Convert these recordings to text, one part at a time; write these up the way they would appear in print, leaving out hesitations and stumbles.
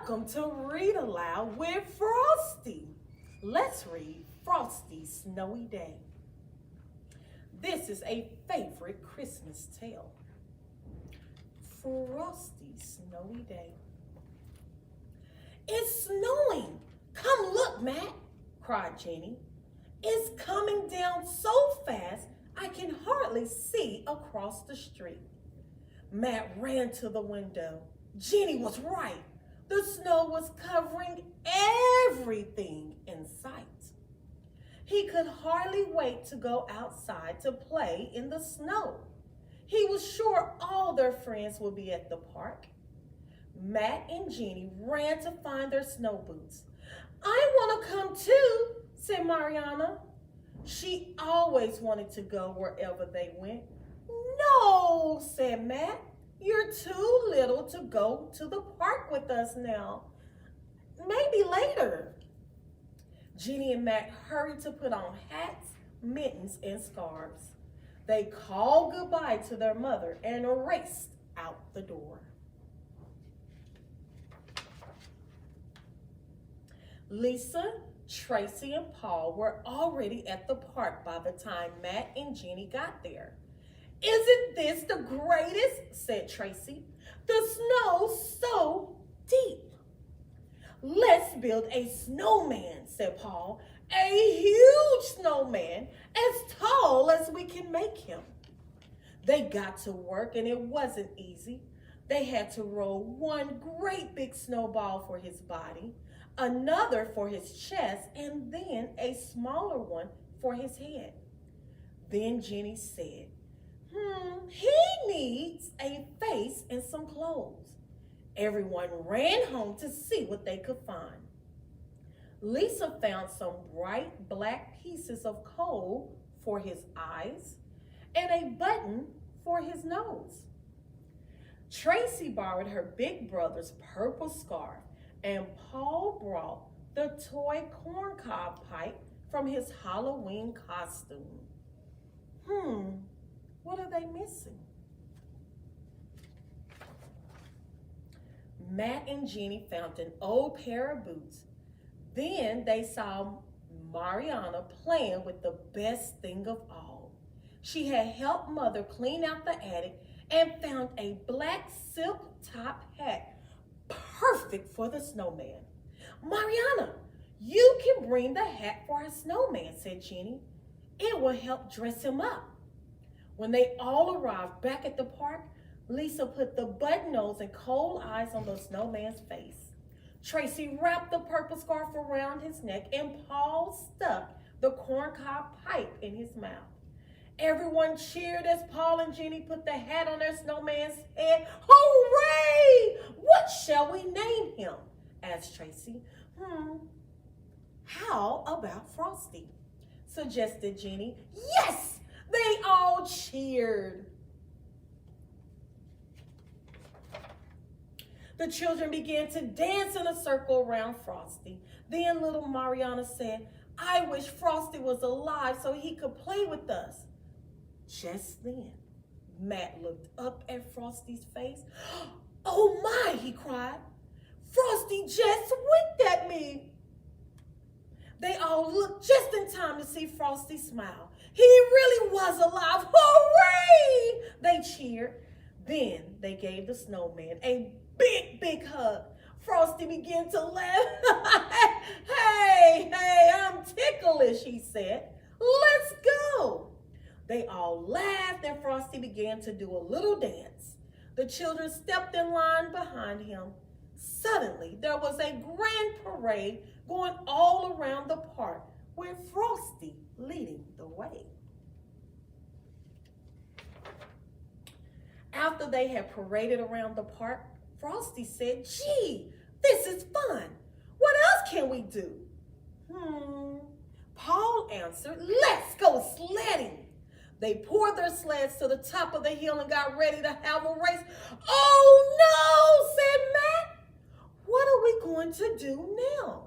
Welcome to Read Aloud with Frosty. Let's read Frosty Snowy Day. This is a favorite Christmas tale. Frosty Snowy Day. It's snowing. Come look, Matt, cried Jenny. It's coming down so fast I can hardly see across the street. Matt ran to the window. Jenny was right. The snow was covering everything in sight. He could hardly wait to go outside to play in the snow. He was sure all their friends would be at the park. Matt and Jenny ran to find their snow boots. I want to come too, said Mariana. She always wanted to go wherever they went. No, said Matt. You're too little to go to the park with us now. Maybe later. Jenny and Matt hurried to put on hats, mittens, and scarves. They called goodbye to their mother and raced out the door. Lisa, Tracy, and Paul were already at the park by the time Matt and Jenny got there. Isn't this the greatest? Said Tracy. The snow's so deep. Let's build a snowman, said Paul. A huge snowman, as tall as we can make him. They got to work and it wasn't easy. They had to roll one great big snowball for his body, another for his chest, and then a smaller one for his head. Then Jenny said, he needs a face and some clothes. Everyone ran home to see what they could find. Lisa found some bright black pieces of coal for his eyes and a button for his nose. Tracy borrowed her big brother's purple scarf, and Paul brought the toy corncob pipe from his Halloween costume. What are they missing? Matt and Jenny found an old pair of boots. Then they saw Mariana playing with the best thing of all. She had helped Mother clean out the attic and found a black silk top hat, perfect for the snowman. Mariana, you can bring the hat for our snowman, said Jenny. It will help dress him up. When they all arrived back at the park, Lisa put the button nose and cold eyes on the snowman's face. Tracy wrapped the purple scarf around his neck, and Paul stuck the corncob pipe in his mouth. Everyone cheered as Paul and Jenny put the hat on their snowman's head. Hooray! What shall we name him? Asked Tracy. How about Frosty? Suggested Jenny. Yes! They all cheered. The children began to dance in a circle around Frosty. Then little Mariana said, I wish Frosty was alive so he could play with us. Just then, Matt looked up at Frosty's face. Oh my, he cried. Frosty just winked at me. They all looked just in time to see Frosty smile. He really was alive. Hooray! They cheered. Then they gave the snowman a big hug. Frosty began to laugh. Hey, I'm ticklish, he said. Let's go. They all laughed and Frosty began to do a little dance. The children stepped in line behind him. Suddenly, there was a grand parade going all around the park with Frosty leading the way. After they had paraded around the park, Frosty said, gee, this is fun. What else can we do? Paul answered, let's go sledding. They poured their sleds to the top of the hill and got ready to have a race. Oh no, said Matt. What are we going to do now?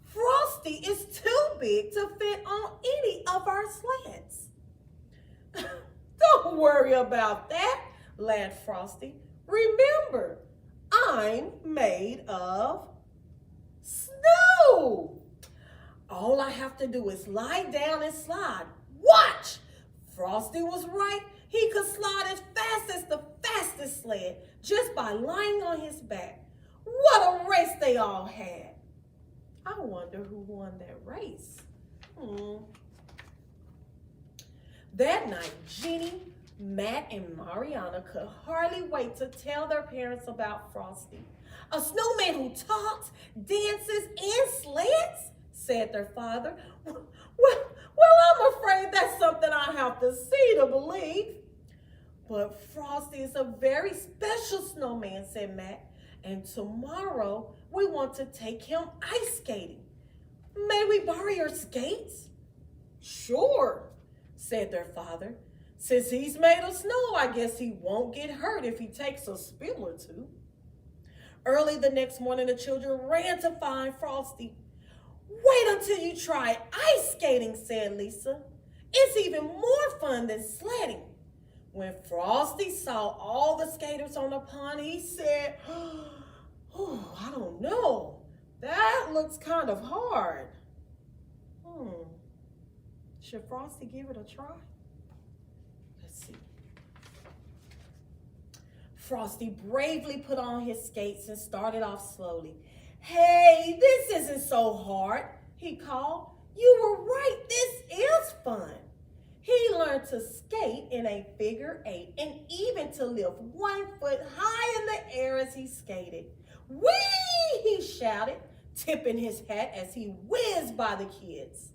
Frosty is too big to fit on any of our sleds. Don't worry about that, laughed Frosty. Remember, I'm made of of snow. All I have to do is lie down and slide. Watch! Frosty was right. He could slide as fast as the fastest sled just by lying on his back. What a race they all had. I wonder who won that race. That night, Jenny, Matt, and Mariana could hardly wait to tell their parents about Frosty. A snowman who talks, dances, and sleds, said their father. Well, I'm afraid that's something I have to see to believe. But Frosty is a very special snowman, said Matt. And tomorrow we want to take him ice skating. May we borrow your skates? Sure, said their father. Since he's made of snow, I guess he won't get hurt if he takes a spill or two. Early the next morning, the children ran to find Frosty. Wait until you try ice skating, said Lisa. It's even more fun than sledding. When Frosty saw all the skaters on the pond, he said, oh, I don't know. That looks kind of hard. Should Frosty give it a try? Let's see. Frosty bravely put on his skates and started off slowly. Hey, this isn't so hard, he called. You were right, this is fun. He learned to skate in a figure 8 and even to lift 1 foot high in the air as he skated. Whee! He shouted, tipping his hat as he whizzed by the kids.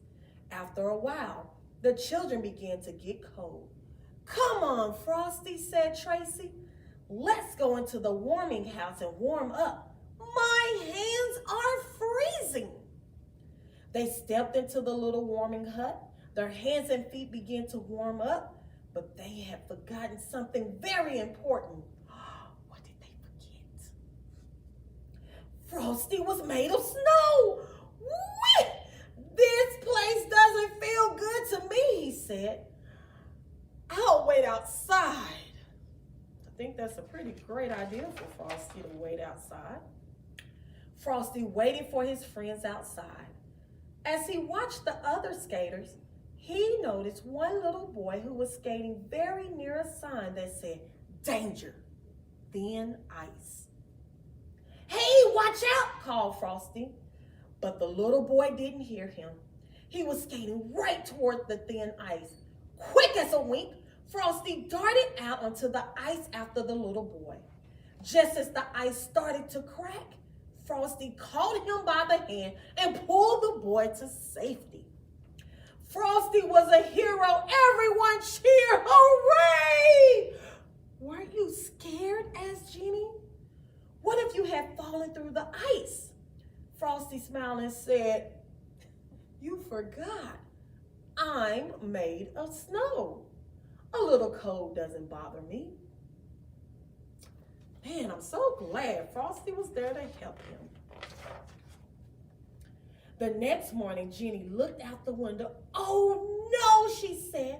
After a while, the children began to get cold. Come on, Frosty, said Tracy. Let's go into the warming house and warm up. My hands are freezing. They stepped into the little warming hut. Their hands and feet began to warm up, but they had forgotten something very important. What did they forget? Frosty was made of snow. Whee! This place doesn't feel good to me, he said. I'll wait outside. I think that's a pretty great idea for Frosty to wait outside. Frosty waited for his friends outside. As he watched the other skaters, he noticed one little boy who was skating very near a sign that said, danger, thin ice. Hey, watch out, called Frosty. But the little boy didn't hear him. He was skating right toward the thin ice. Quick as a wink, Frosty darted out onto the ice after the little boy. Just as the ice started to crack, Frosty caught him by the hand and pulled the boy to safety. Frosty was a hero. Everyone cheered. Hooray! Weren't you scared? Asked Jenny. What if you had fallen through the ice? Frosty smiled and said, you forgot. I'm made of snow. A little cold doesn't bother me. Man, I'm so glad Frosty was there to help him. The next morning, Jenny looked out the window. Oh no, she said,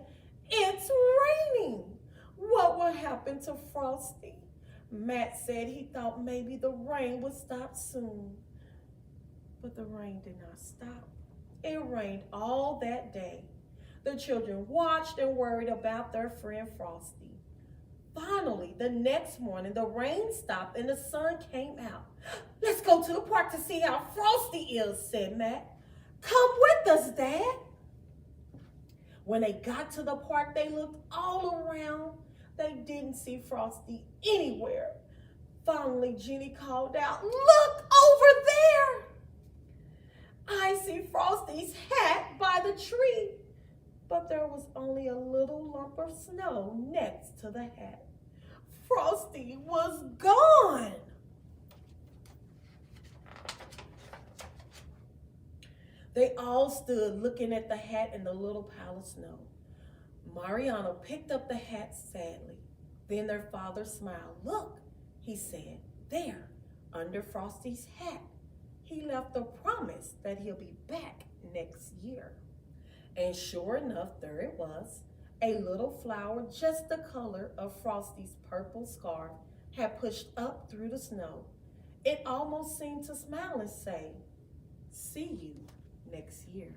it's raining. What will happen to Frosty? Matt said he thought maybe the rain would stop soon. But the rain did not stop. It rained all that day. The children watched and worried about their friend Frosty. Finally, the next morning, the rain stopped and the sun came out. Let's go to the park to see how Frosty is, said Matt. Come with us, Dad. When they got to the park, they looked all around. They didn't see Frosty anywhere. Finally, Jenny called out, look over there. I see Frosty's hat by the tree. But there was only a little lump of snow next to the hat. Frosty was gone. They all stood looking at the hat in the little pile of snow. Mariana picked up the hat sadly. Then their father smiled. Look, he said, there, under Frosty's hat. He left a promise that he'll be back next year. And sure enough, there it was. A little flower just the color of Frosty's purple scarf had pushed up through the snow. It almost seemed to smile and say, see you next year.